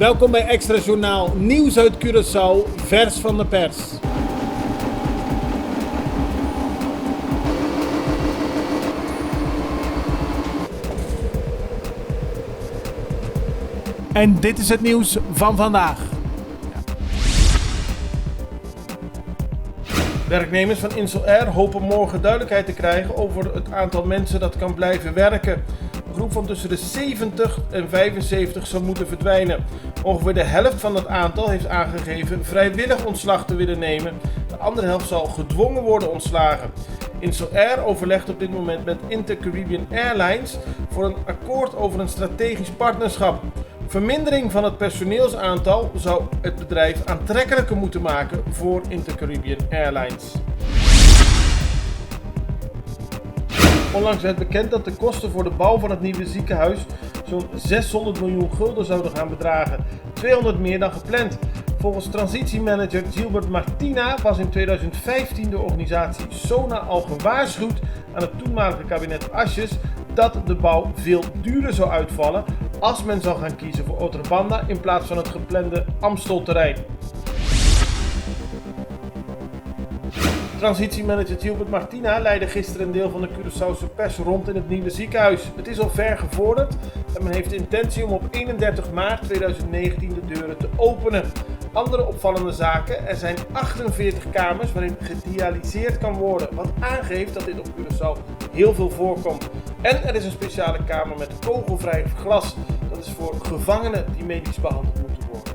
Welkom bij Extra Journaal, nieuws uit Curaçao, vers van de pers. En dit is het nieuws van vandaag. Werknemers van Insel-Air hopen morgen duidelijkheid te krijgen over het aantal mensen dat kan blijven werken. Een groep van tussen de 70 en 75 zal moeten verdwijnen. Ongeveer de helft van dat aantal heeft aangegeven vrijwillig ontslag te willen nemen. De andere helft zal gedwongen worden ontslagen. Insel-Air overlegt op dit moment met Inter-Caribbean Airlines voor een akkoord over een strategisch partnerschap. Vermindering van het personeelsaantal zou het bedrijf aantrekkelijker moeten maken voor Inter-Caribbean Airlines. Onlangs werd bekend dat de kosten voor de bouw van het nieuwe ziekenhuis zo'n 600 miljoen gulden zouden gaan bedragen, 200 meer dan gepland. Volgens transitiemanager Gilbert Martina was in 2015 de organisatie SONA al gewaarschuwd aan het toenmalige kabinet Asjes dat de bouw veel duurder zou uitvallen als men zou gaan kiezen voor Outrabanda in plaats van het geplande Amstelterrein. Transitiemanager Gilbert Martina leidde gisteren een deel van de Curaçaose pers rond in het nieuwe ziekenhuis. Het is al ver gevorderd en men heeft de intentie om op 31 maart 2019 de deuren te openen. Andere opvallende zaken: er zijn 48 kamers waarin gedialyseerd kan worden, wat aangeeft dat dit op Curaçao heel veel voorkomt. En er is een speciale kamer met kogelvrij glas, dat is voor gevangenen die medisch behandeld moeten worden.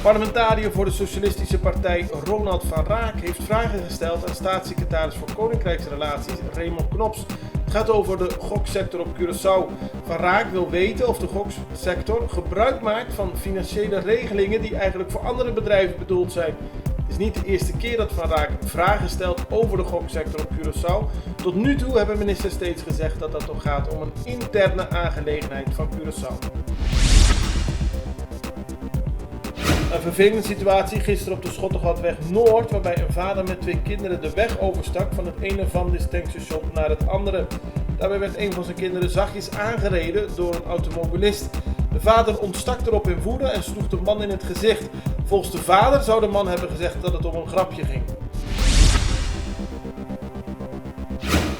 Parlementariër voor de Socialistische Partij Ronald van Raak heeft vragen gesteld aan staatssecretaris voor Koninkrijksrelaties Raymond Knops. Het gaat over de goksector op Curaçao. Van Raak wil weten of de goksector gebruik maakt van financiële regelingen die eigenlijk voor andere bedrijven bedoeld zijn. Het is niet de eerste keer dat Van Raak vragen stelt over de goksector op Curaçao. Tot nu toe hebben ministers steeds gezegd dat het toch gaat om een interne aangelegenheid van Curaçao. Een vervelende situatie gisteren op de Schottegatweg Noord, waarbij een vader met 2 kinderen de weg overstak van het ene tankstation naar het andere. Daarbij werd een van zijn kinderen zachtjes aangereden door een automobilist. De vader ontstak erop in woede en sloeg de man in het gezicht. Volgens de vader zou de man hebben gezegd dat het om een grapje ging.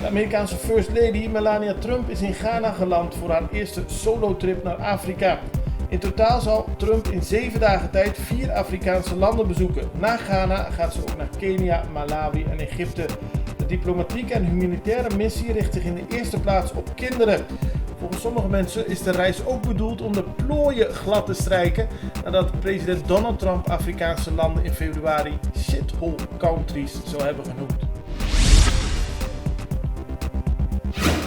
De Amerikaanse First Lady Melania Trump is in Ghana geland voor haar eerste solo-trip naar Afrika. In totaal zal Trump in 7 dagen tijd 4 Afrikaanse landen bezoeken. Na Ghana gaat ze ook naar Kenia, Malawi en Egypte. De diplomatieke en humanitaire missie richt zich in de eerste plaats op kinderen. Volgens sommige mensen is de reis ook bedoeld om de plooien glad te strijken nadat president Donald Trump Afrikaanse landen in februari shithole countries zou hebben genoemd.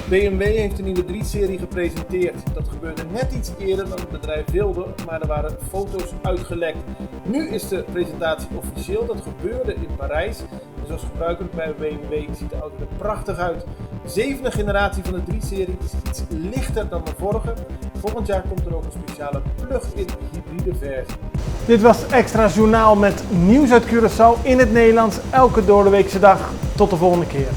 BMW heeft een nieuwe 3-serie gepresenteerd. Dat gebeurde net iets eerder dan het bedrijf wilde, maar er waren foto's uitgelekt. Nu is de presentatie officieel, dat gebeurde in Parijs. En zoals gebruikelijk bij BMW ziet de auto er prachtig uit. De 7e generatie van de 3-serie is iets lichter dan de vorige. Volgend jaar komt er ook een speciale plug-in hybride versie. Dit was Extra Journaal met nieuws uit Curaçao in het Nederlands, elke doordeweekse dag. Tot de volgende keer.